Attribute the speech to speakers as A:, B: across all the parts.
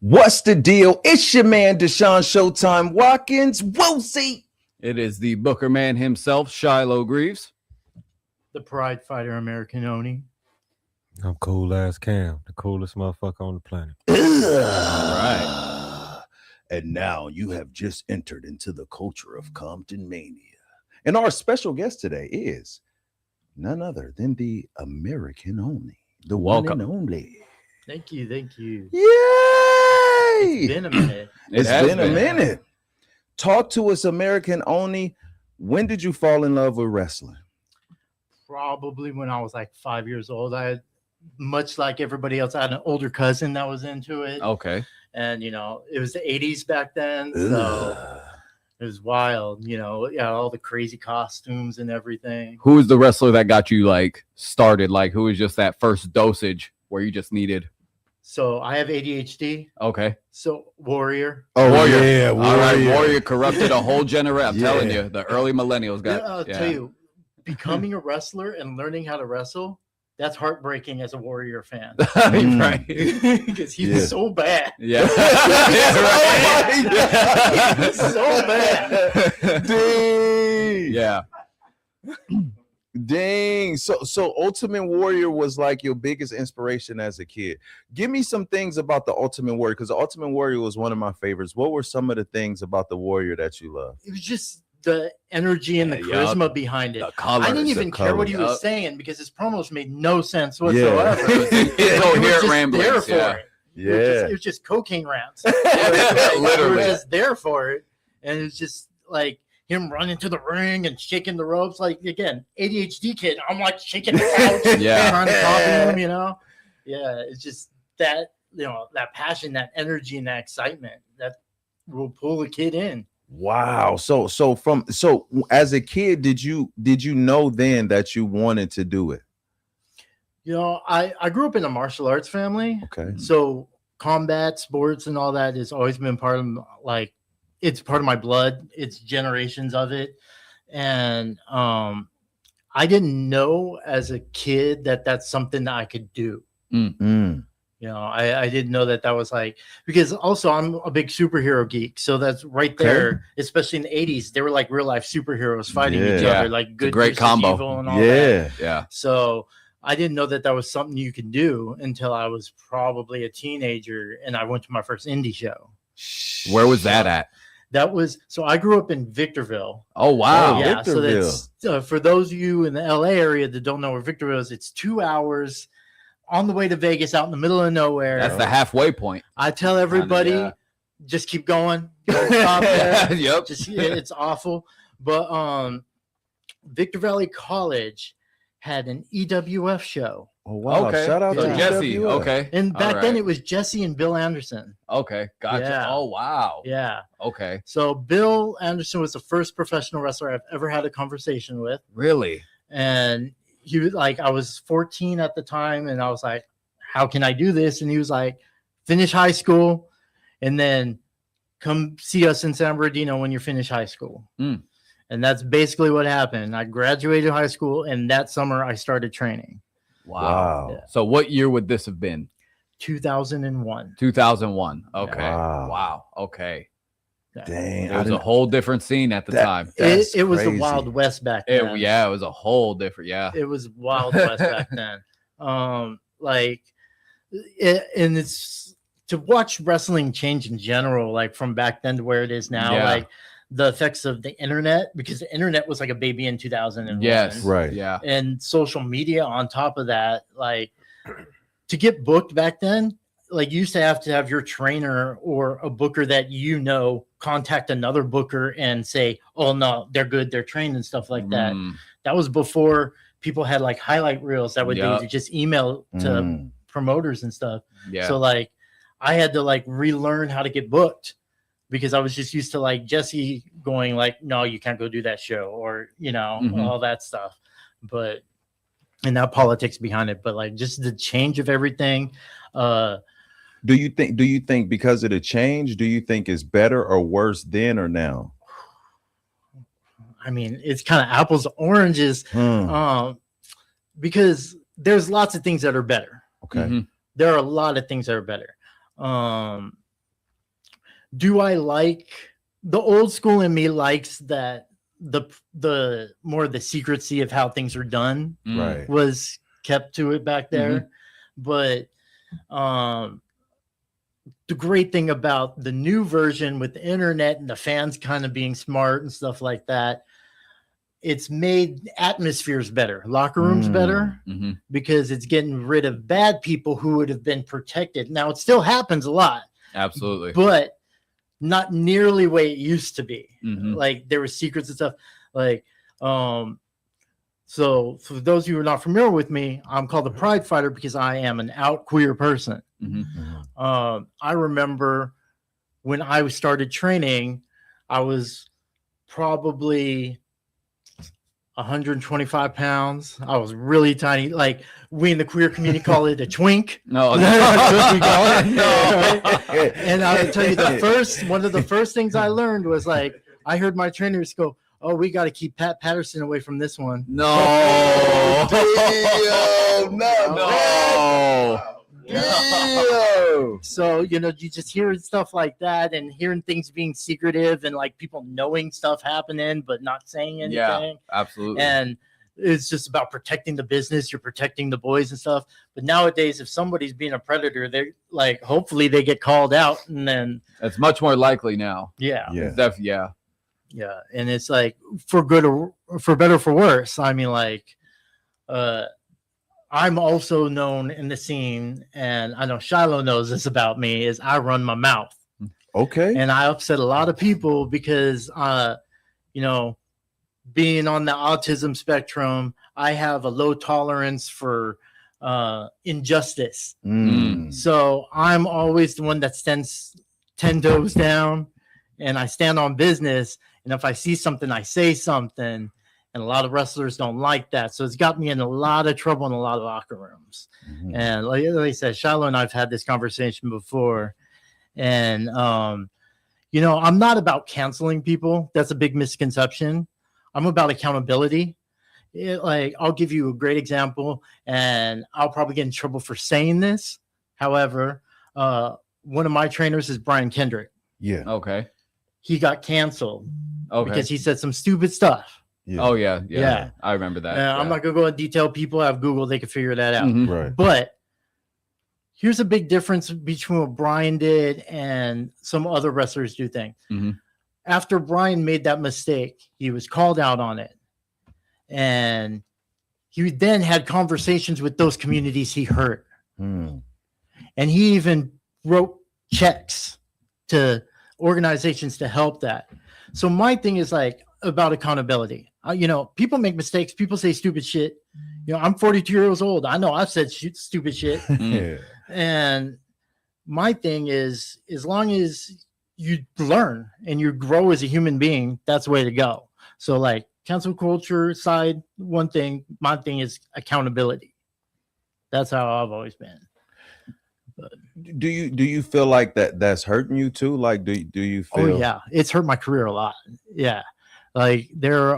A: What's the deal? It's your man, Sho Tyme Watkins. We'll see.
B: It is the Booker man himself, Shiloh Greaves.
C: The Pride Fighter, American Oni.
D: I'm cool ass Cam, the coolest motherfucker on the planet.
A: All right. And now you have just entered into the culture of ComptonMania. And our special guest today is none other than the American Oni, the
B: Welcome.
A: one and only.
C: Thank you.
A: Yay!
C: It's been a minute.
A: It's been a minute. Talk to us, American Oni. When did you fall in love with wrestling?
C: Probably when I was like 5 years old. I had, much like everybody else, I had an older cousin that was into it.
B: Okay.
C: And, you know, it was the 80s back then. So it was wild, you know, yeah, all the crazy costumes and everything.
B: Who was the wrestler that got you like started? Like, who was just that first dosage where you just needed?
C: So I have ADHD.
B: Okay.
C: So Warrior.
A: Oh,
B: Warrior.
A: yeah.
B: All right. Warrior corrupted a whole generation. I'm telling you, the early millennials got.
C: I'll tell you, becoming a wrestler and learning how to wrestle, that's heartbreaking as a Warrior fan.
B: Right.
C: Because he was so bad.
B: Yeah.
C: He's so bad.
A: Dang.
B: Yeah.
A: Dang. So Ultimate Warrior was like your biggest inspiration as a kid. Give me some things about the Ultimate Warrior, because the Ultimate Warrior was one of my favorites. What were some of the things about the Warrior that you loved?
C: It was just the energy and the charisma behind it.
B: The colors,
C: I didn't even care what he was saying because his promos made no sense whatsoever. It was just cocaine rants.
B: Literally.
C: We were just there for it. And it's just like him running to the ring and shaking the ropes. Like, again, ADHD kid. I'm like shaking the couch. Trying to copy him, you know? Yeah, it's just that, you know, that passion, that energy, and that excitement that will pull a kid in.
A: Wow. So as a kid, did you know then that you wanted to do it?
C: You know, I grew up in a martial arts family.
A: Okay.
C: So combat sports and all that has always been part of, like, it's part of my blood. It's generations of it. And I didn't know as a kid that that's something that I could do. You know, I didn't know that was like, because also I'm a big superhero geek. So that's right there, especially in the 80s, they were like real life superheroes fighting each other, like good,
B: great combo.
C: Evil and all that.
B: Yeah.
C: So I didn't know that was something you could do until I was probably a teenager and I went to my first indie show.
B: Where was that at?
C: That was, so I grew up in Victorville.
B: Oh, wow.
C: Yeah.
A: Victorville.
C: So that's, for those of you in the LA area that don't know where Victorville is, it's 2 hours on the way to Vegas, out in the middle of nowhere.
B: That's the halfway point.
C: I tell everybody, just keep going. Don't stop there.
B: Yep.
C: It's awful. But Victor Valley College had an EWF show.
A: Oh, wow.
B: Okay.
A: Shout out to
B: Jesse.
A: EWF.
B: Okay.
C: And back then it was Jesse and Bill Anderson.
B: Okay. Gotcha.
C: Yeah.
B: Oh, wow.
C: Yeah.
B: Okay.
C: So Bill Anderson was the first professional wrestler I've ever had a conversation with.
B: Really?
C: And he was like, I was 14 at the time, and I was like, how can I do this? And he was like, finish high school and then come see us in San Bernardino when you finish high school. And that's basically what happened. I graduated high school, and that summer I started training.
B: Wow.
C: Yeah.
B: So what year would this have been?
C: 2001.
B: 2001. Okay.
A: Wow.
B: Okay.
A: Dang.
B: It was a whole different scene at the time.
C: It was the Wild West back then.
B: It was a whole different,
C: It was Wild West back then. And it's to watch wrestling change in general, like from back then to where it is now, like the effects of the internet, because the internet was like a baby in 2001.
B: Yes.
A: Right.
B: Yeah.
C: And social media on top of that, like to get booked back then, like you used to have your trainer or a booker that, you know, contact another booker and say, oh no, they're good, they're trained and stuff like that. That was before people had like highlight reels that would do to just email to promoters and stuff.
B: Yeah.
C: So like I had to like relearn how to get booked because I was just used to like Jesse going like, no, you can't go do that show, or all that stuff. But and that politics behind it, but like just the change of everything.
A: Do you think because of the change, do you think it's better or worse then or now?
C: I mean, it's kind of apples to oranges, because there's lots of things that are better.
A: Okay.
C: There are a lot of things that are better. Do I like the old school in me likes that the more the secrecy of how things are done
A: Right.
C: was kept to it back there. But the great thing about the new version with the internet and the fans kind of being smart and stuff like that, it's made atmospheres better, locker rooms better, because it's getting rid of bad people who would have been protected. Now it still happens a lot,
B: Absolutely.
C: but not nearly the way it used to be. Like there were secrets and stuff. Like, so for those of you who are not familiar with me, I'm called the Pride Fighter because I am an out queer person. I remember when I started training, I was probably 125 pounds. I was really tiny. Like we in the queer community call it a twink.
B: No,
C: That's what we call it. Right? And I'll tell you, one of the first things I learned was like, I heard my trainers go, "Oh, we got to keep Pat Patterson away from this one."
B: No.
A: Damn,
B: No.
C: So, you just hear stuff like that and hearing things being secretive and like people knowing stuff happening but not saying anything.
B: Yeah, absolutely.
C: And it's just about protecting the business. You're protecting the boys and stuff. But nowadays, if somebody's being a predator, they're like, hopefully they get called out, and then
B: It's much more likely now.
C: yeah.
B: Yeah.
C: And it's like for good or for better or for worse. I mean, like, I'm also known in the scene, and I know Shiloh knows this about me, is I run my mouth.
A: Okay.
C: And I upset a lot of people because, being on the autism spectrum, I have a low tolerance for injustice. So I'm always the one that stands 10 toes down, and I stand on business. And if I see something, I say something. And a lot of wrestlers don't like that. So it's got me in a lot of trouble in a lot of locker rooms. And like I said, Shiloh and I've had this conversation before. And, I'm not about canceling people. That's a big misconception. I'm about accountability. I'll give you a great example, and I'll probably get in trouble for saying this. However, one of my trainers is Brian Kendrick.
A: Yeah.
B: Okay.
C: He got canceled because he said some stupid stuff.
A: Yeah.
B: Oh yeah. I remember that.
C: I'm not gonna go into detail. People have Google; they can figure that out.
A: Right.
C: But here's a big difference between what Brian did and some other wrestlers do things. After Brian made that mistake, he was called out on it, and he then had conversations with those communities he hurt, and he even wrote checks to organizations to help that. So my thing is like about accountability. People make mistakes. People say stupid shit. I'm 42 years old. I know I've said stupid shit.
A: Yeah.
C: And my thing is, as long as you learn and you grow as a human being, that's the way to go. So like cancel culture side, one thing, my thing is accountability. That's how I've always been. But
A: Do you feel like that's hurting you too? Like, do you feel?
C: Oh yeah, it's hurt my career a lot. Yeah. Like they're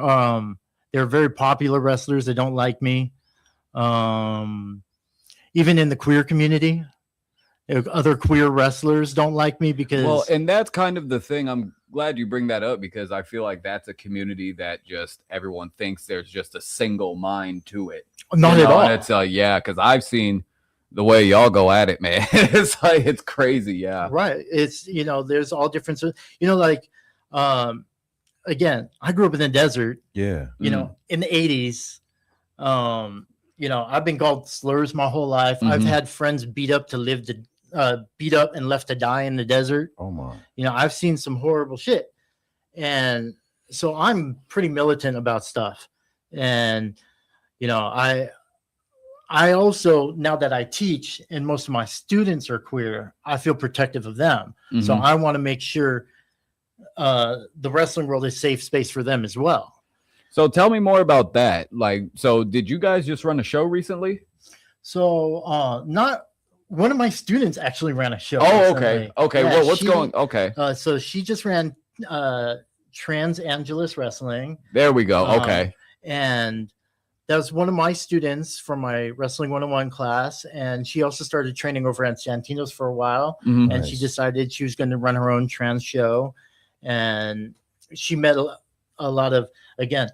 C: very popular wrestlers that don't like me. Even in the queer community, other queer wrestlers don't like me because
B: and that's kind of the thing. I'm glad you bring that up because I feel like that's a community that just everyone thinks there's just a single mind to it.
C: not at all.
B: And it's because I've seen the way y'all go at it, man. It's like it's crazy. Yeah.
C: Right. It's there's all different. Again, I grew up in the desert.
A: Yeah.
C: In the 80s. I've been called slurs my whole life. I've had friends beat up and left to die in the desert.
A: Oh my.
C: I've seen some horrible shit. And so I'm pretty militant about stuff. And, I also, now that I teach and most of my students are queer, I feel protective of them. So I want to make sure the wrestling world is a safe space for them as well.
B: So tell me more about that. Like, so did you guys just run a show recently?
C: So not one of my students actually ran a show.
B: Oh,
C: recently.
B: okay.
C: Yeah,
B: Well, what's going? Okay.
C: So she just ran Trans Angeles Wrestling.
B: There we go. Okay.
C: And that was one of my students from my Wrestling 101 class. And she also started training over at Santino's for a while. And she decided she was going to run her own trans show. And she met a lot of, again,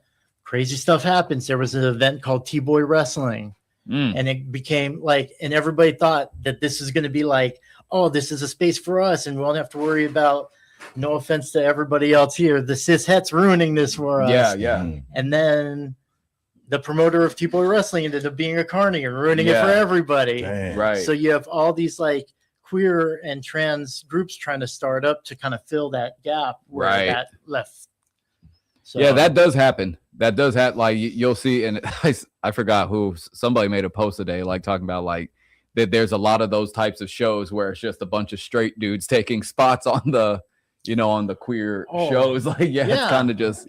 C: crazy stuff happens. There was an event called T-Boy Wrestling. And it became like, and everybody thought that this is going to be like, oh, this is a space for us. And we won't have to worry about, no offense to everybody else here, the cis-hets ruining this for us.
B: Yeah.
C: And then the promoter of T-Boy Wrestling ended up being a carny and ruining it for everybody.
B: Right.
C: So you have all these like queer and trans groups trying to start up to kind of fill that gap where that left. So,
B: yeah, that does happen. That does have, like, you'll see, and I forgot who, somebody made a post today, like talking about like that there's a lot of those types of shows where it's just a bunch of straight dudes taking spots on the, on the queer shows. Like, it's kind of just,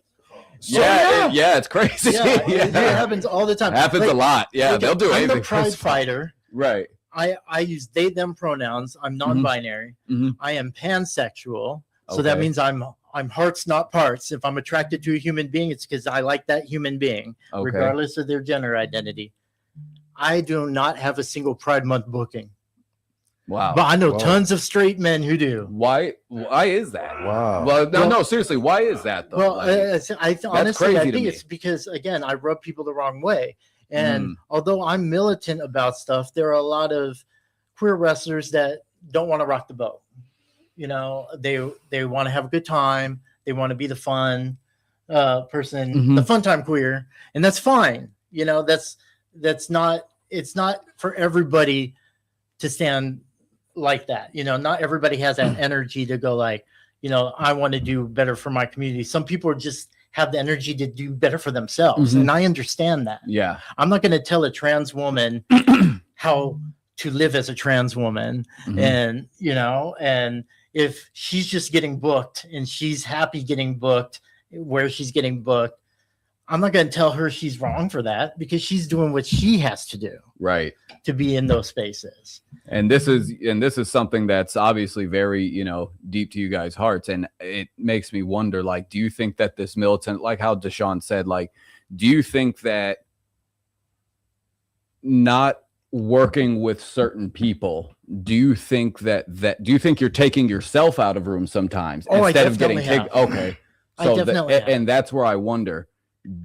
B: it's crazy.
C: It happens all the time.
B: Happens a lot. Yeah, they'll do anything.
C: I'm the pride fighter.
B: Right.
C: I use they, them pronouns. I'm non-binary. I am pansexual. So that means I'm hearts, not parts. If I'm attracted to a human being, it's because I like that human being, regardless of their gender identity. I do not have a single Pride Month booking.
B: Wow.
C: But I know tons of straight men who do.
B: Why is that?
A: Wow.
B: Well, no, seriously, why is that though?
C: Well, I honestly think it's because, again, I rub people the wrong way. And although I'm militant about stuff, there are a lot of queer wrestlers that don't want to rock the boat. They want to have a good time. They want to be the fun person, the fun time queer, and that's fine. That's not. It's not for everybody to stand like that. Not everybody has that energy to go like, I want to do better for my community. Some people just have the energy to do better for themselves, and I understand that.
B: Yeah,
C: I'm not going to tell a trans woman how to live as a trans woman, and and if she's just getting booked and she's happy getting booked where she's getting booked, I'm not going to tell her she's wrong for that, because she's doing what she has to do,
B: right,
C: to be in those spaces.
B: And this is something that's obviously very, deep to you guys' hearts, and it makes me wonder, like, do you think that this militant, like how Deshaun said, like, do you think that not working with certain people, do you think that do you think you're taking yourself out of rooms sometimes instead of getting kicked? Okay. So and that's where I wonder,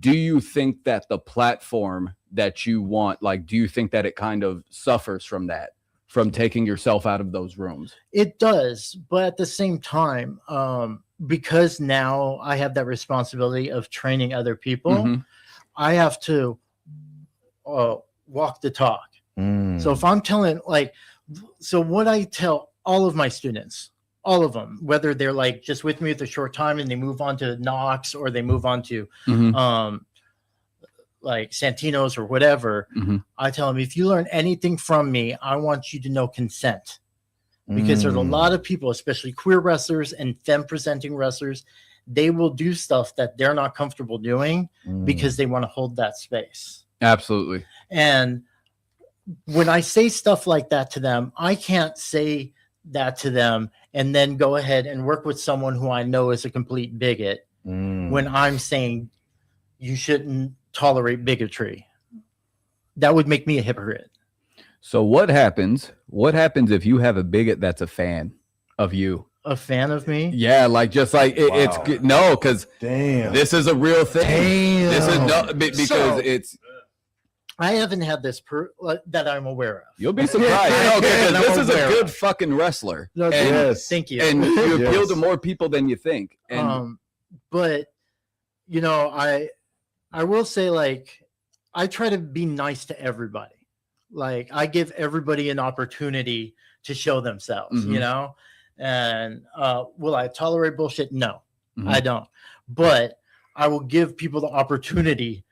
B: do you think that the platform that you want, like, do you think that it kind of suffers from that, from taking yourself out of those rooms?
C: It does, but at the same time, because now I have that responsibility of training other people, I have to walk the talk. So if I'm telling, so what I tell all of my students, all of them, whether they're like just with me with a short time and they move on to Knox or they move on to like Santino's or whatever, I tell them, if you learn anything from me, I want you to know consent. Because there's a lot of people, especially queer wrestlers and femme presenting wrestlers, they will do stuff that they're not comfortable doing because they want to hold that space.
B: Absolutely.
C: And when I say stuff like that to them, I can't say that to them and then go ahead and work with someone who I know is a complete bigot when I'm saying you shouldn't tolerate bigotry. That would make me a hypocrite.
B: So what happens if you have a bigot that's a fan of you?
C: A fan of me?
B: Yeah, like just like it's no, because this is a real thing. This is no, because it's.
C: I haven't had this that I'm aware of.
B: You'll be surprised. No, this is a good fucking wrestler.
C: No, thank you.
B: And you appeal to more people than you think. And
C: but I will say, like, I try to be nice to everybody. Like, I give everybody an opportunity to show themselves, and will I tolerate bullshit? No, I don't. But I will give people the opportunity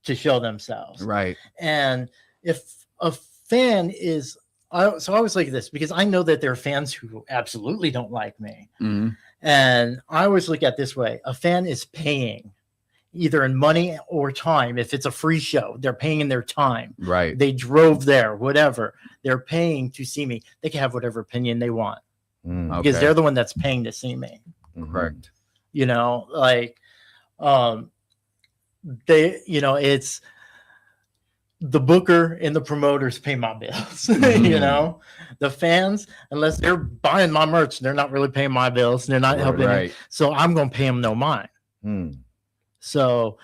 C: to show themselves.
B: Right.
C: And if a fan is, so I always look at this because I know that there are fans who absolutely don't like me.
B: Mm-hmm.
C: And I always look at it this way. A fan is paying either in money or time. If it's a free show, they're paying in their time.
B: Right.
C: They drove there, whatever. They're paying to see me. They can have whatever opinion they want because they're the one that's paying to see me.
B: Correct.
C: You know, like, they, you know, it's the booker and the promoters pay my bills. You know, the fans, unless they're buying my merch, they're not really paying my bills. They're not helping me. So I'm going to pay them no mind. So,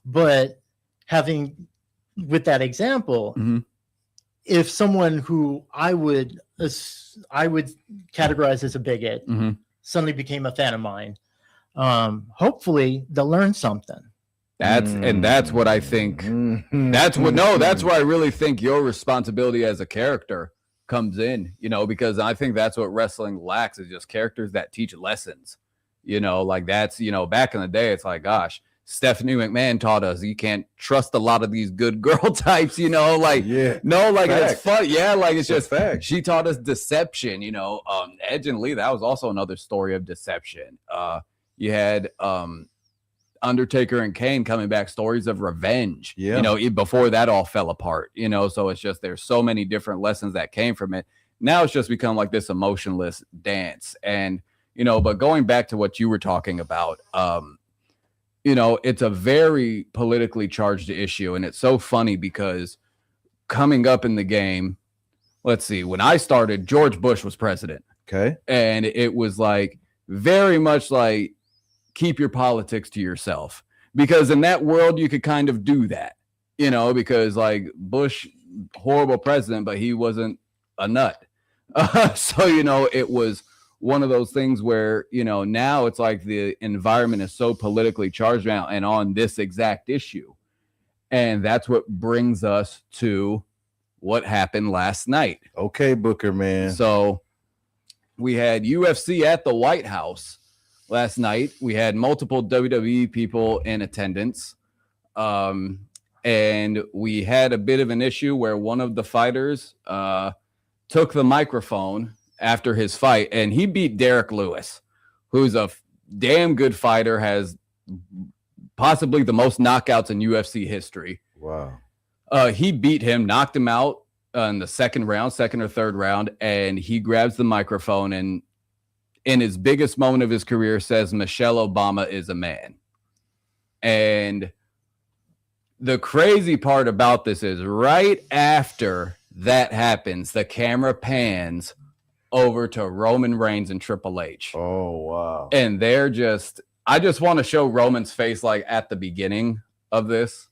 C: but having with that example, if someone who I would categorize as a bigot suddenly became a fan of mine, hopefully they'll learn something.
B: That's what I think. That's where I really think your responsibility as a character comes in, you know, because I think that's what wrestling lacks is just characters that teach lessons, you know, like that's, you know, back in the day, it's like, gosh, Stephanie McMahon taught us you can't trust a lot of these good girl types, you know, like, it's fun. Yeah. Like, it's just fact. She taught us deception, you know, Edge and Lee, that was also another story of deception. You had, Undertaker and Kane coming back, stories of revenge, you know, before that all fell apart, you know, so it's just, there's so many different lessons that came from it. Now it's just become like this emotionless dance. And, you know, but going back to what you were talking about, you know, it's a very politically charged issue. And it's so funny because coming up in the game, let's see, when I started, George Bush was president.
A: Okay.
B: And it was like very much like, keep your politics to yourself, because in that world you could kind of do that, you know, because like Bush, horrible president, but he wasn't a nut. So, you know, it was one of those things where, you know, now it's like the environment is so politically charged now and on this exact issue. And that's what brings us to what happened last night.
A: Okay, Booker, man.
B: So we had UFC at the White House last night. We had multiple WWE people in attendance. And we had a bit of an issue where one of the fighters took the microphone after his fight, and he beat Derek Lewis, who's a damn good fighter, has possibly the most knockouts in UFC history.
A: Wow.
B: He beat him, knocked him out in the second or third round, and he grabs the microphone and in his biggest moment of his career says Michelle Obama is a man. And the crazy part about this is right after that happens, the camera pans over to Roman Reigns and Triple H.
A: Oh, wow.
B: And they're just, I just want to show Roman's face like at the beginning of this.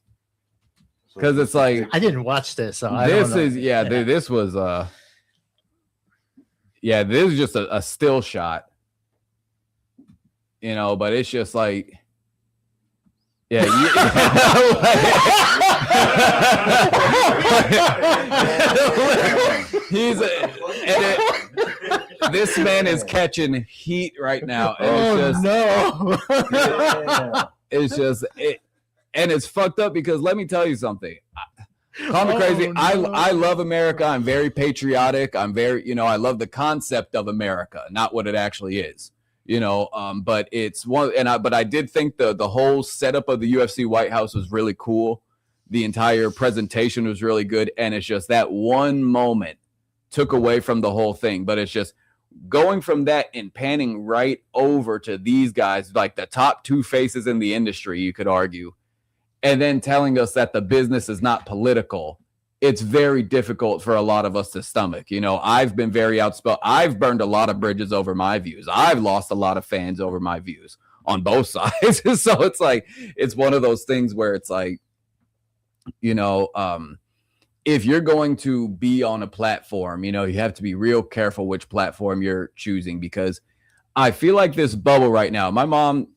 B: Because it's like,
C: I didn't watch this. So
B: this is, this was, this is just a still shot, you know, but it's just like, this man is catching heat right now. And it's just, and it's fucked up because let me tell you something. Call me crazy. I love America. I'm very patriotic. I'm very, you know, I love the concept of America, not what it actually is, you know. But it's one, but I did think the whole setup of the UFC White House was really cool. The entire presentation was really good, and it's just that one moment took away from the whole thing. But it's just going from that and panning right over to these guys, like the top two faces in the industry, you could argue. And then telling us that the business is not political, it's very difficult for a lot of us to stomach. You know, I've been very outspoken. I've burned a lot of bridges over my views. I've lost a lot of fans over my views on both sides. So it's like, it's one of those things where it's like, you know, if you're going to be on a platform, you know, you have to be real careful which platform you're choosing, because I feel like this bubble right now, my mom,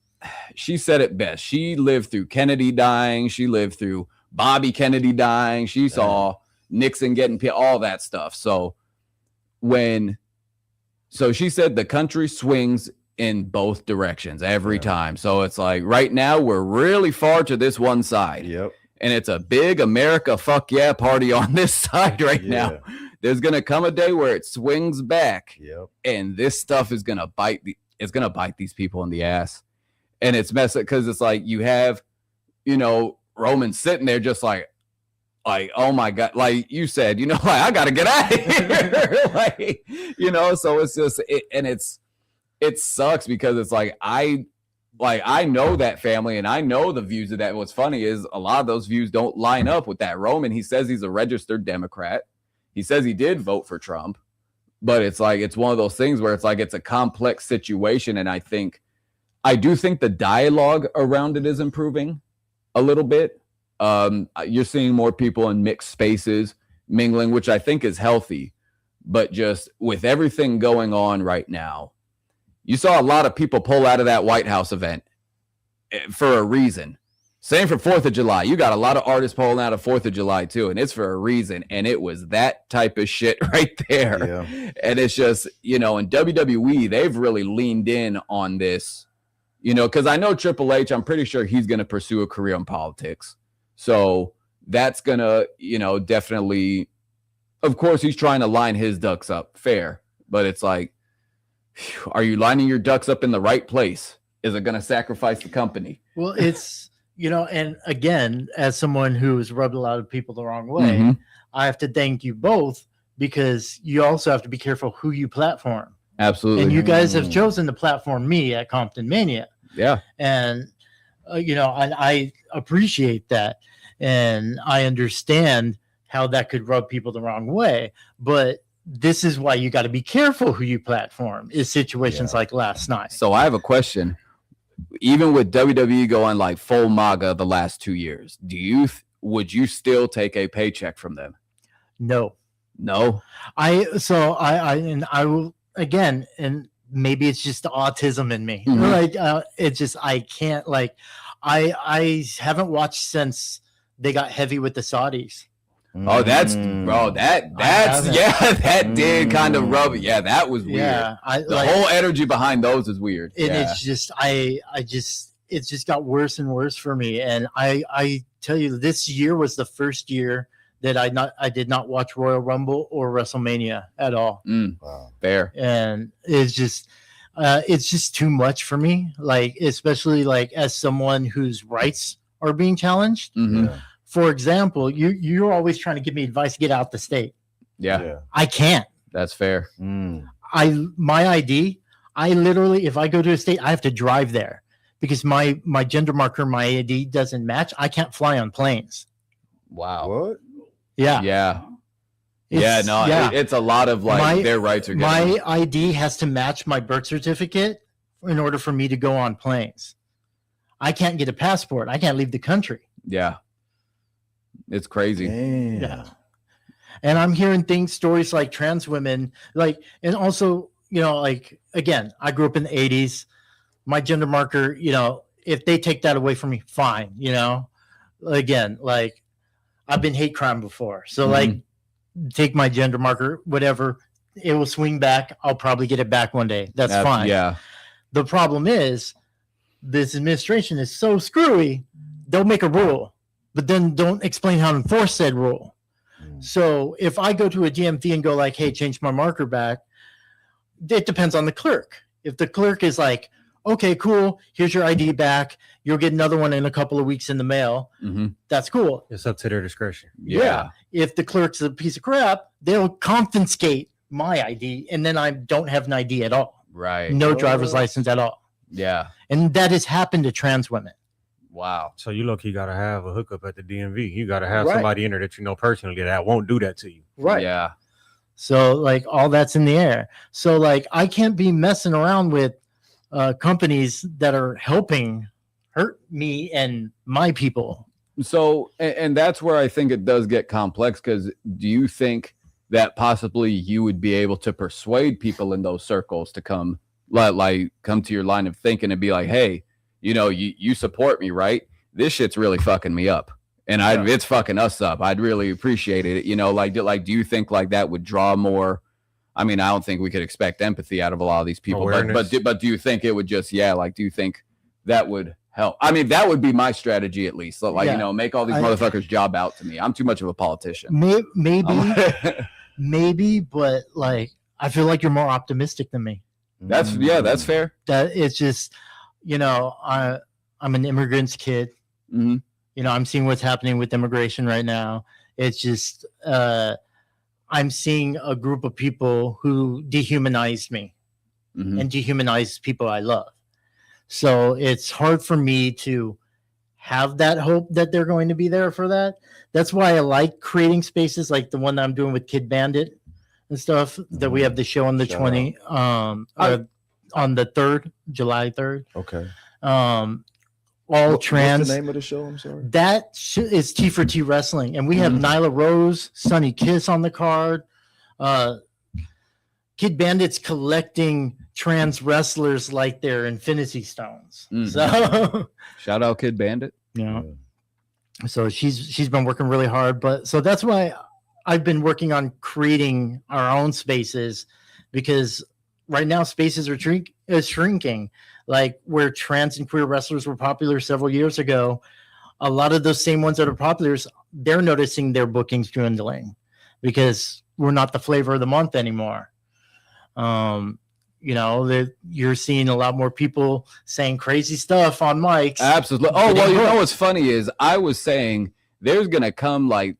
B: she said it best. She lived through Kennedy dying. She lived through Bobby Kennedy dying. She saw Nixon getting all that stuff. So she said the country swings in both directions every time. So it's like right now we're really far to this one side.
A: Yep.
B: and it's a big America fuck yeah party on this side right now. There's going to come a day where it swings back, and this stuff is going to bite these people in the ass. And it's messed up because it's like you have, Roman sitting there just like, oh my God, like you said, like I got to get out of here. So it's just, it sucks because it's like, I know that family and I know the views of that. What's funny is a lot of those views don't line up with that. Roman, he says he's a registered Democrat. He says he did vote for Trump, but it's like, it's one of those things where it's like, it's a complex situation. And I do think the dialogue around it is improving a little bit. You're seeing more people in mixed spaces mingling, which I think is healthy, but just with everything going on right now, you saw a lot of people pull out of that White House event for a reason. Same for 4th of July. You got a lot of artists pulling out of 4th of July too, and it's for a reason. And it was that type of shit right there. Yeah. And it's just, in WWE, they've really leaned in on this, because I know Triple H, I'm pretty sure he's going to pursue a career in politics. So that's going to, definitely, of course, he's trying to line his ducks up fair, but it's like, are you lining your ducks up in the right place? Is it going to sacrifice the company?
C: Well, it's, and again, as someone who has rubbed a lot of people the wrong way, I have to thank you both because you also have to be careful who you platform.
B: Absolutely.
C: And you guys have chosen to platform me at ComptonMania.
B: Yeah.
C: And, and I appreciate that. And I understand how that could rub people the wrong way. But this is why you got to be careful who you platform is situations like last night.
B: So I have a question. Even with WWE going like full MAGA the last 2 years, would you still take a paycheck from them?
C: No.
B: I
C: will again, and maybe it's just the autism in me. It's just, I can't I haven't watched since they got heavy with the Saudis.
B: Oh, that's that did kind of rub it. Yeah, that was weird. Yeah, the whole energy behind those is weird.
C: And it's just, it's just got worse and worse for me. And I tell you, this year was the first year that I did not watch Royal Rumble or WrestleMania at all.
B: Wow. Fair.
C: And it's just too much for me. Like, especially as someone whose rights are being challenged. For example, you're always trying to give me advice to get out the state.
B: Yeah.
C: I can't.
B: That's fair.
C: My ID, I literally, if I go to a state, I have to drive there because my gender marker, my ID doesn't match. I can't fly on planes.
B: Wow.
A: What?
C: Yeah.
B: It's a lot of their rights are getting.
C: My ID has to match my birth certificate in order for me to go on planes. I can't get a passport. I can't leave the country.
B: Yeah. It's crazy.
A: Damn.
C: Yeah. And I'm hearing stories like trans women, and also, again, I grew up in the 80s. My gender marker, if they take that away from me, fine. Again, I've been hate crime before. So take my gender marker, whatever, it will swing back. I'll probably get it back one day. That's fine.
B: Yeah.
C: The problem is this administration is so screwy. They'll make a rule, but then don't explain how to enforce said rule. So if I go to a DMV and go hey, change my marker back, it depends on the clerk. If the clerk is okay, cool, here's your ID back, you'll get another one in a couple of weeks in the mail. That's cool.
D: It's up to their discretion.
C: Yeah. If the clerk's a piece of crap, they'll confiscate my ID, and then I don't have an ID at all.
B: Right.
C: No driver's license at all.
B: Yeah.
C: And that has happened to trans women.
B: Wow.
D: So you got to have a hookup at the DMV. You got to have somebody in there that you know personally that won't do that to you.
C: Right.
B: Yeah.
C: So all that's in the air. So I can't be messing around with companies that are helping hurt me and my people.
B: So, and that's where I think it does get complex, because do you think that possibly you would be able to persuade people in those circles to come to your line of thinking and be like, hey, you support me, right? This shit's really fucking me up, and it's fucking us up. I'd really appreciate it. Do you think that would draw more? I mean, I don't think we could expect empathy out of a lot of these people, but do you think it would just, do you think that would Hell, I mean, that would be my strategy at least. So, like, make all these motherfuckers job out to me. I'm too much of a politician.
C: Maybe, but like, I feel like you're more optimistic than me.
B: That's fair.
C: That it's just, I'm an immigrant's kid.
B: Mm-hmm.
C: I'm seeing what's happening with immigration right now. It's just, I'm seeing a group of people who dehumanize me and dehumanize people I love. So it's hard for me to have that hope that they're going to be there for that. That's why I like creating spaces like the one that I'm doing with Kid Bandit and stuff that we have the show on the 20th, on the 3rd, July 3rd.
A: Okay.
C: All trans.
A: What's the name of the show? I'm sorry.
C: That is T for T Wrestling, and we have Nyla Rose, Sonny Kiss on the card. Kid Bandit's collecting trans wrestlers like they're Infinity Stones. So
B: shout out Kid Bandit.
C: So she's been working really hard, but so that's why I've been working on creating our own spaces, because right now spaces are shrinking. Like where trans and queer wrestlers were popular several years ago, a lot of those same ones that are popular, they're noticing their bookings dwindling because we're not the flavor of the month anymore. You're seeing a lot more people saying crazy stuff on mics.
B: Absolutely. Oh, well, what's funny is I was saying there's going to come like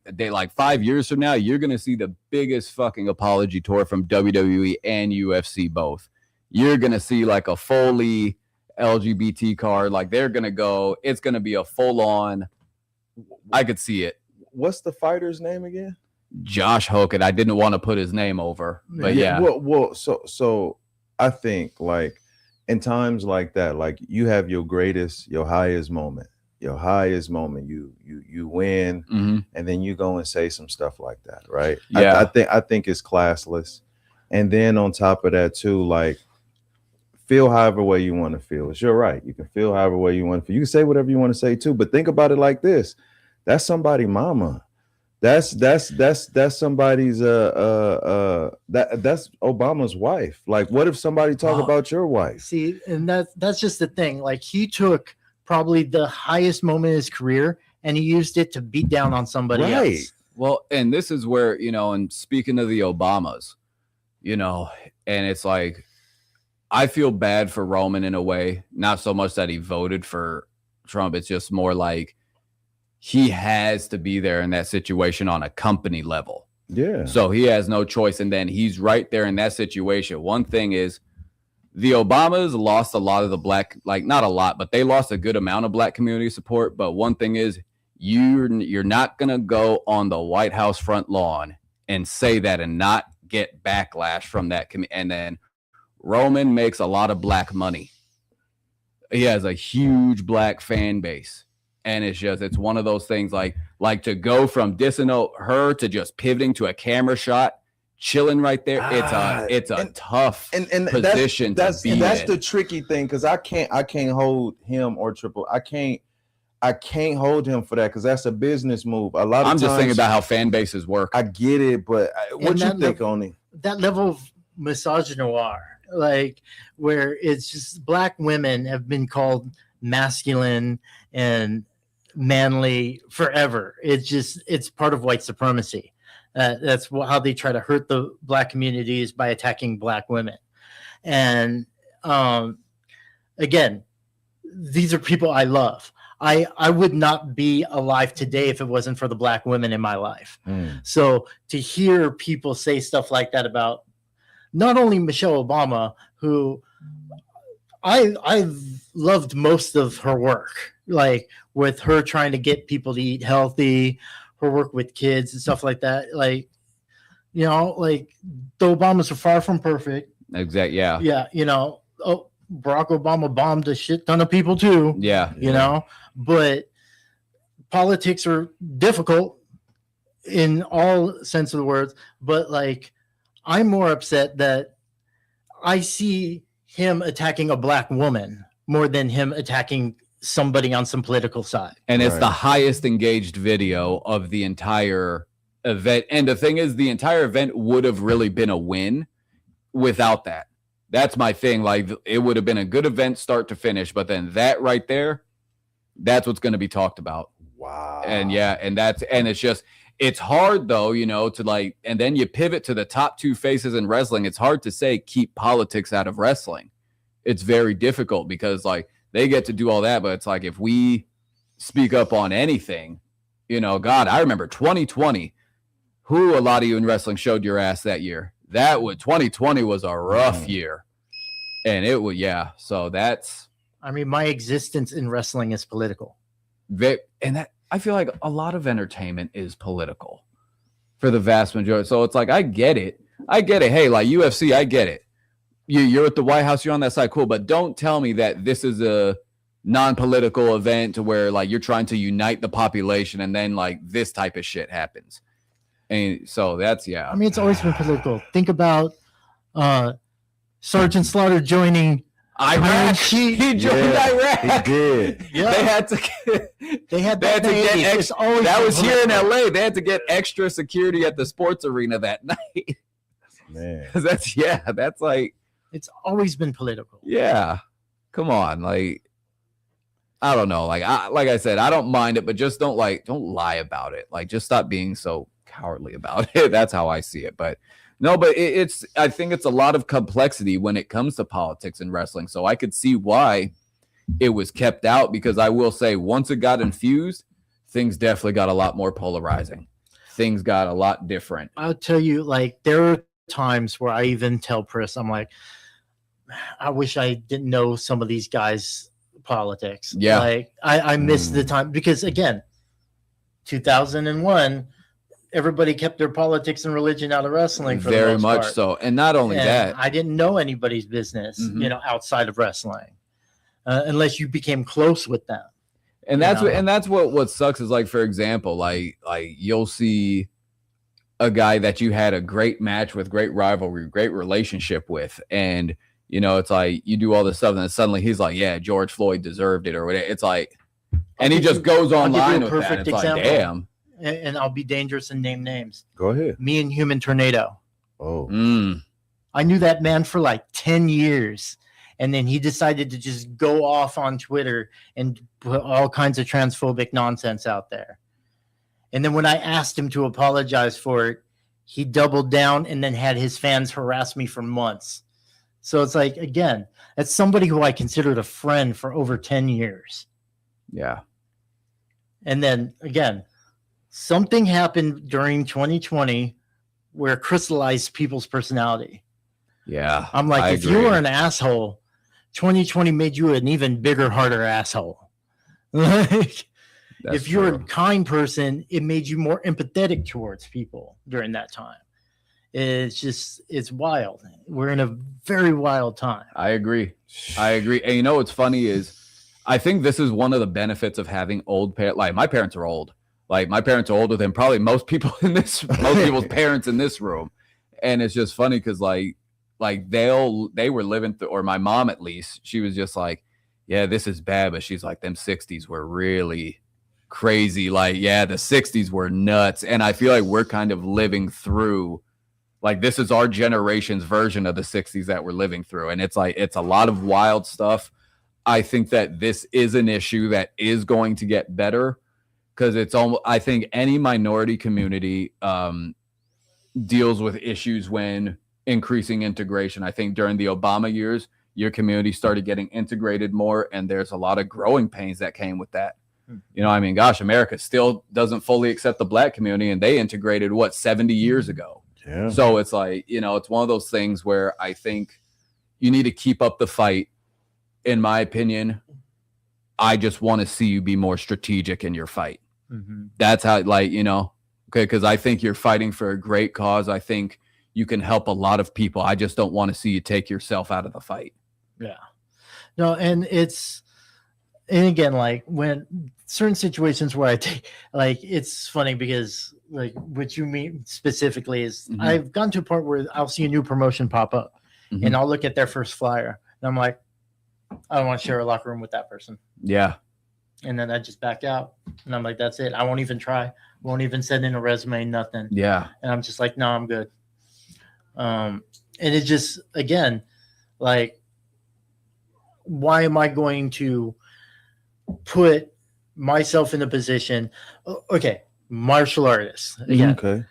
B: 5 years from now, you're going to see the biggest fucking apology tour from WWE and UFC both. You're going to see like a fully LGBT card. Like they're going to go, it's going to be a full on, I could see it.
A: What's the fighter's name again?
B: Josh Hogan. I didn't want to put his name over, but yeah.
A: Well, so I think like in times like that, like you have your highest moment, you win, and then you go and say some stuff like that, right?
B: Yeah.
A: I think it's classless. And then on top of that too, like feel however way you want to feel. It's your right. You can feel however way you want to feel. You can say whatever you want to say too, but think about it like this. That's somebody's mama. That's somebody's that's Obama's wife. Like, what if somebody talk about your wife?
C: See, and that's just the thing. Like, he took probably the highest moment in his career and he used it to beat down on somebody else.
B: Well, and this is where, and speaking of the Obamas, and it's like, I feel bad for Roman in a way, not so much that he voted for Trump. It's just more like he has to be there in that situation on a company level.
A: Yeah.
B: So he has no choice. And then he's right there in that situation. One thing is the Obamas lost a lot of the black, like not a lot, but they lost a good amount of black community support. But one thing is you're not going to go on the White House front lawn and say that and not get backlash from that. And then Roman makes a lot of black money. He has a huge black fan base. And it's one of those things like to go from dissing her to just pivoting to a camera shot, chilling right there. It's a tough position to be in.
A: That's the tricky thing, because I can't hold him or Triple. I can't hold him for that, because that's a business move. A lot of
B: I'm
A: times,
B: just thinking about how fan bases work.
A: I get it, but what you think, Oni?
C: That level of misogynoir, like where it's just black women have been called masculine and manly forever. It's part of white supremacy. That's how they try to hurt the black communities, by attacking black women. And again, these are people I love. I would not be alive today if it wasn't for the black women in my life. So to hear people say stuff like that about not only Michelle Obama, who I've loved most of her work, like with her trying to get people to eat healthy, her work with kids and stuff like that. Like, like the Obamas are far from perfect.
B: Exactly. Yeah.
C: Yeah. Barack Obama bombed a shit ton of people too.
B: Yeah.
C: But politics are difficult in all sense of the words. But like, I'm more upset that I see him attacking a black woman more than him attacking somebody on some political side.
B: And it's the highest engaged video of the entire event. And the thing is, the entire event would have really been a win without that. That's my thing. Like, it would have been a good event start to finish, but then that right there, That's what's going to be talked about.
A: Wow.
B: And it's hard though, you know, to like, and then you pivot to the top two faces in wrestling. It's hard to say keep politics out of wrestling. It's very difficult because like they get to do all that, but it's like if we speak up on anything, you know, God, I remember 2020. Who a lot of you in wrestling showed your ass that year? 2020 was a rough year, and it was So that's.
C: I mean, my existence in wrestling is political.
B: I feel like a lot of entertainment is political for the vast majority. So it's like, I get it. Hey, like UFC, I get it. You're at the White House, you're on that side. Cool. But don't tell me that this is a non-political event to where like you're trying to unite the population and then like this type of shit happens. And so that's,
C: I mean, it's always been political. Think about Sergeant Slaughter joining
B: Iraq. He joined Iraq.
A: He did.
C: Yeah.
B: They had to get extra. That was here in LA. They had to get extra security at the sports arena that night.
A: Man.
B: That's like,
C: it's always been political.
B: Yeah. Come on. Like, I don't know. Like I said, I don't mind it, but just don't lie about it. Like, just stop being so cowardly about it. That's how I see it. But no, but I think it's a lot of complexity when it comes to politics and wrestling. So I could see why it was kept out, because I will say once it got infused, things definitely got a lot more polarizing. Things got a lot different.
C: I'll tell you, like, there are times where I even tell Chris, I'm like, I wish I didn't know some of these guys' politics.
B: Yeah.
C: Like, I miss the time, because again, 2001, everybody kept their politics and religion out of wrestling for
B: very
C: the most
B: much
C: part.
B: so. And not only that,
C: I didn't know anybody's business, you know, outside of wrestling, unless you became close with them.
B: And that's what sucks is, like, for example, like you'll see a guy that you had a great match with, great rivalry, great relationship with, and you know, it's like you do all this stuff, and then suddenly he's like, "Yeah, George Floyd deserved it," or whatever. It's like, and he just goes online with that. It's like, damn.
C: And I'll be dangerous and name names.
A: Go ahead.
C: Me and Human Tornado.
A: Oh.
C: I knew that man for like 10 years. And then he decided to just go off on Twitter and put all kinds of transphobic nonsense out there. And then when I asked him to apologize for it, he doubled down and then had his fans harass me for months. So it's like, again, that's somebody who I considered a friend for over 10 years.
B: Yeah.
C: And then again, something happened during 2020 where it crystallized people's personality.
B: Yeah.
C: I'm like, if you were an asshole, 2020 made you an even bigger, harder asshole. Like, if you're a kind person, it made you more empathetic towards people during that time. It's wild. We're in a very wild time.
B: I agree. And you know what's funny is, I think this is one of the benefits of having old parents. Like, my parents are old. Like, my parents are older than probably most people's parents in this room. And it's just funny because like they were living through, or my mom at least, she was just like, yeah, this is bad. But she's like, them 60s were really crazy. Like, yeah, the 60s were nuts. And I feel like we're kind of living through, like, this is our generation's version of the 60s that we're living through. And it's like, it's a lot of wild stuff. I think that this is an issue that is going to get better, because it's almost, I think any minority community deals with issues when increasing integration. I think during the Obama years, your community started getting integrated more, and there's a lot of growing pains that came with that. You know, I mean, gosh, America still doesn't fully accept the Black community, and they integrated 70 years ago.
A: Yeah.
B: So it's like, you know, it's one of those things where I think you need to keep up the fight. In my opinion, I just want to see you be more strategic in your fight.
C: Mm-hmm.
B: That's how, like, you know, okay, because I think you're fighting for a great cause. I think you can help a lot of people. I just don't want to see you take yourself out of the fight.
C: Yeah. No, and again, like, when certain situations where I take, like, it's funny because, like, what you mean specifically is I've gotten to a point where I'll see a new promotion pop up and I'll look at their first flyer and I'm like, I don't want to share a locker room with that person.
B: Yeah.
C: And then I just back out and I'm like, that's it. I won't even try. Won't even send in a resume, nothing.
B: Yeah.
C: And I'm just like, no, I'm good. And it just, again, like, why am I going to put myself in a position. Okay, martial artists again.
A: Okay.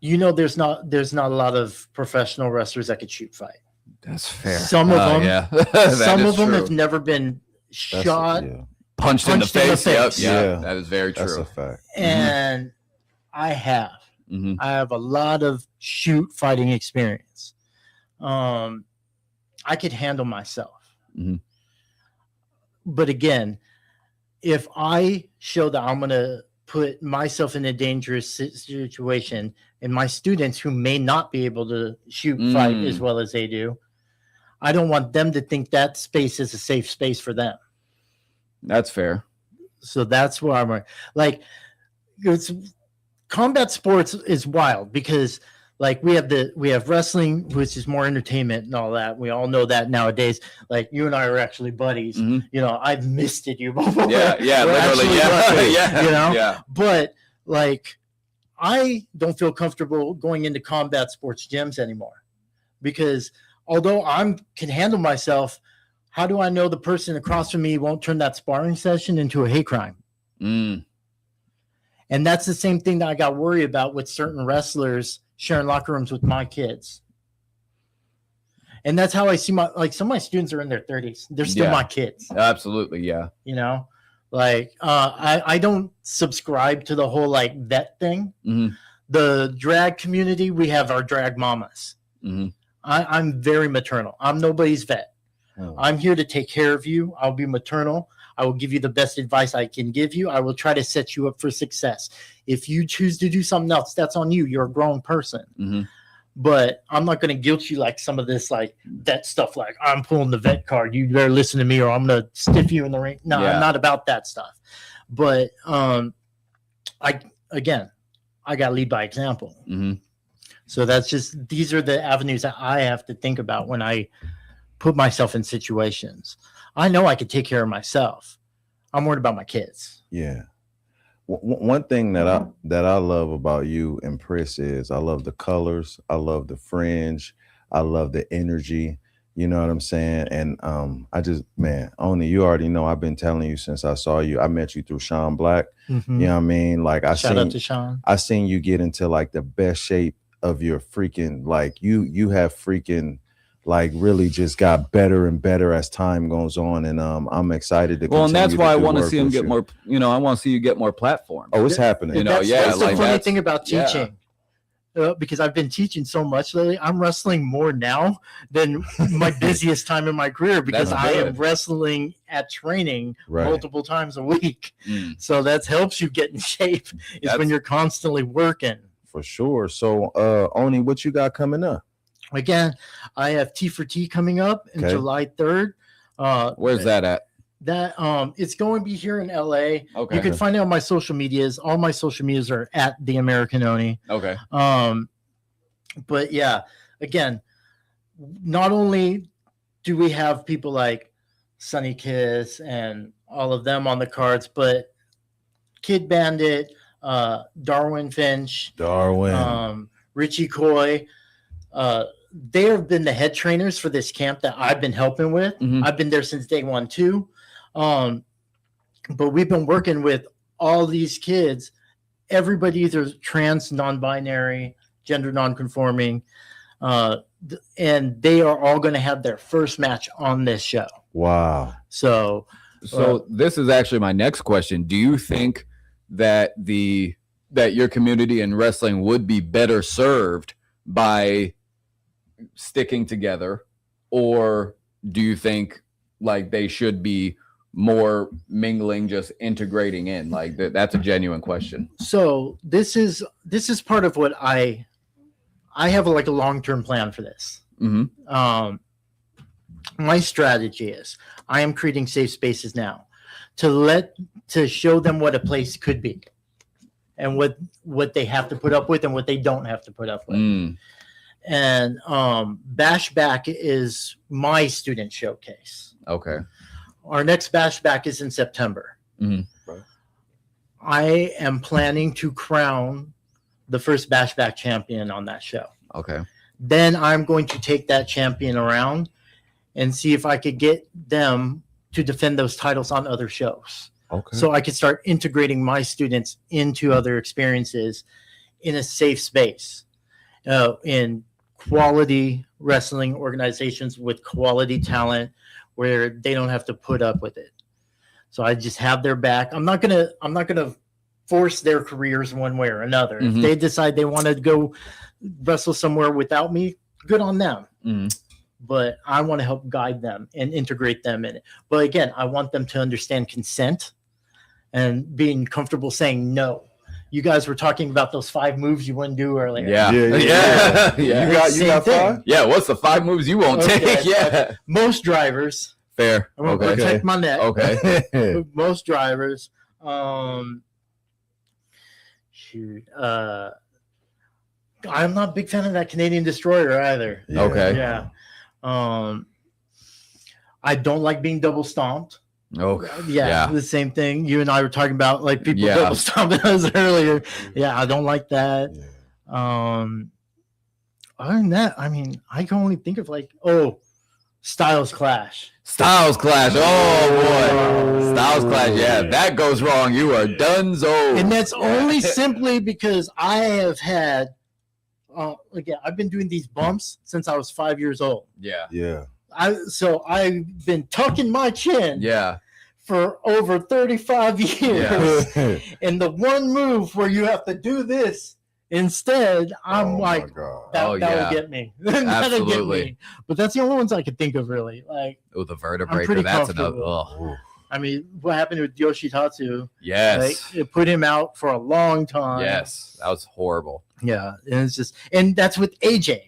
C: There's not a lot of professional wrestlers that could shoot fight.
B: That's fair.
C: Some of them, some of them have never been shot,
B: punched in the face. Yep. Yeah, that is very true.
A: That's a fact.
C: And I have. I have a lot of shoot fighting experience. I could handle myself. But again, if I show that I'm going to put myself in a dangerous situation and my students who may not be able to shoot fight as well as they do, I don't want them to think that space is a safe space for them.
B: That's fair.
C: So that's where I'm like, combat sports is wild because like we have wrestling, which is more entertainment and all that. We all know that nowadays. Like you and I are actually buddies. I've misted you before.
B: Yeah, literally.
C: Buddies, But like, I don't feel comfortable going into combat sports gyms anymore because although I can handle myself, how do I know the person across from me won't turn that sparring session into a hate crime? And that's the same thing that I got worried about with certain wrestlers sharing locker rooms with my kids. And that's how I see some of my students are in their 30s. They're still my kids.
B: Absolutely. Yeah.
C: I don't subscribe to the whole like vet thing. The drag community, we have our drag mamas. I'm very maternal. I'm nobody's vet. I'm here to take care of you. I'll be maternal. I will give you the best advice I can give you. I will try to set you up for success. If you choose to do something else, that's on you. You're a grown person. But I'm not going to guilt you like some of this, like vet stuff, like I'm pulling the vet card. You better listen to me or I'm going to stiff you in the ring. No, I'm not about that stuff. But I got to lead by example. So these are the avenues that I have to think about when I put myself in situations. I know I could take care of myself. I'm worried about my kids.
A: Yeah. One thing that I love about you and Pris is I love the colors. I love the fringe. I love the energy. You know what I'm saying? And Oni, you already know I've been telling you since I saw you. I met you through Sean Black. You know what I mean? Like
C: Shout out to Sean.
A: I seen you get into like the best shape of your freaking, like you have freaking like really just got better and better as time goes on, and I'm excited to.
B: Well, and that's why I want to see him get more. I want to see you get more platforms.
A: Oh, it's happening.
C: That's the funny thing about teaching, because I've been teaching so much lately. I'm wrestling more now than my busiest time in my career because I am wrestling at training multiple times a week. So that helps you get in shape. When you're constantly working.
A: For sure. So, Oni, what you got coming up?
C: Again, I have T for T coming up in July 3rd.
B: Where's that at?
C: That it's going to be here in LA.
B: Okay.
C: You can find it on my social medias. All my social medias are at the American Oni.
B: Okay.
C: But yeah, again, not only do we have people like Sunny Kiss and all of them on the cards, but Kid Bandit, Darwin Finch, Richie Coy. They have been the head trainers for this camp that I've been helping with. I've been there since day one too. But we've been working with all these kids, everybody either trans, non-binary, gender non-conforming, and they are all going to have their first match on this show.
A: Wow.
C: So
B: this is actually my next question. Do you think that your community in wrestling would be better served by sticking together, or do you think like they should be more mingling, just integrating in? Like that's a genuine question.
C: So this is part of what I have a long-term plan for this. My strategy is I am creating safe spaces now to show them what a place could be and what they have to put up with and what they don't have to put up with. And Bash Back is my student showcase.
B: Okay.
C: Our next Bash Back is in September. Right. I am planning to crown the first Bash Back champion on that show.
B: Okay.
C: Then I'm going to take that champion around and see if I could get them to defend those titles on other shows.
A: Okay.
C: So I could start integrating my students into other experiences in a safe space, in quality wrestling organizations with quality talent where they don't have to put up with it. So I just have their back. I'm not gonna force their careers one way or another. If they decide they want to go wrestle somewhere without me, good on them. But I want to help guide them and integrate them in it. But again, I want them to understand consent and being comfortable saying no. You guys were talking about those 5 moves you wouldn't do earlier.
B: Yeah.
A: You got 5?
B: Yeah. What's the 5 moves you won't take? Yeah.
C: Most drivers.
B: Fair.
C: I'm gonna protect my neck.
B: Okay.
C: Most drivers. Shoot. I'm not a big fan of that Canadian Destroyer either.
A: Yeah.
B: Okay.
C: Yeah. I don't like being double stomped.
B: Oh,
C: yeah, the same thing. You and I were talking about like people double stomping us earlier. Yeah, I don't like that. Yeah. Other than that, I mean, I can only think of like, Styles Clash.
B: Styles Clash. Oh boy. Styles Clash. Yeah, that goes wrong. You are donezo.
C: And that's only simply because I have had again, I've been doing these bumps since I was 5 years old.
A: Yeah.
C: So I've been tucking my chin for over 35 years. Yeah. And the one move where you have to do this instead, I'm that will get me. That'll get me. But that's the only ones I could think of really. Like
B: the vertebrae. That's another.
C: I mean, what happened with Yoshitatsu?
B: Yes.
C: Like, it put him out for a long time.
B: Yes. That was horrible.
C: Yeah. And that's with AJ.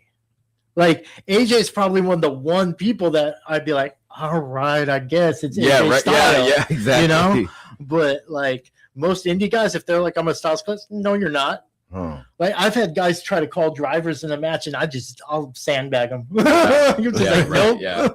C: Like, AJ is probably one of the people that I'd be like, all right, I guess it's AJ style.
B: Yeah, exactly.
C: You know? But, like, most indie guys, if they're like, I'm a Styles Clash, no, you're not. Like, I've had guys try to call drivers in a match, and I'll sandbag them. You're just nope.
B: Yeah.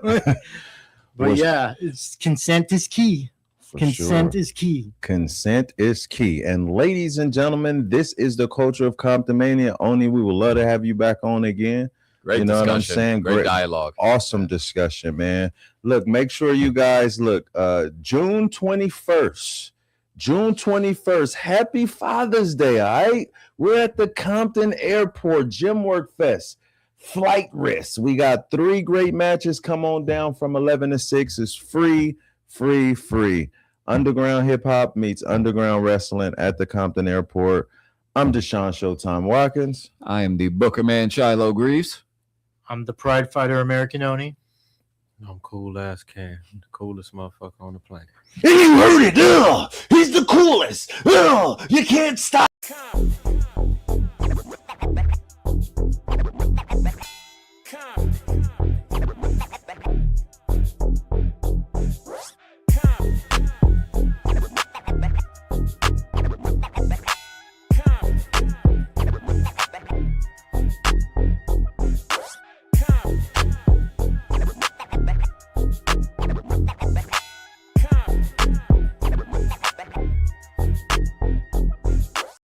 C: But it's consent is key. Consent is key.
A: Consent is key. And ladies and gentlemen, this is the Culture of ComptonMania. Oni, we would love to have you back on again.
B: Great
A: you know
B: discussion.
A: What I'm saying?
B: Great dialogue.
A: Awesome discussion, man. Look, make sure you guys look. June 21st. June 21st. Happy Father's Day. All right. We're at the Compton Airport Gym Work Fest. Flight risk. We got 3 great matches. Come on down from 11 to 6. It's free. Underground hip hop meets underground wrestling at the Compton Airport. I'm Deshaun Sho Tyme Watkins.
B: I am the Booker Man Shiloh Greaves.
C: I'm the Pride Fighter American Oni.
D: I'm cool ass Cam, the coolest motherfucker on the planet.
A: And you heard it, he's the coolest. You can't stop. Come.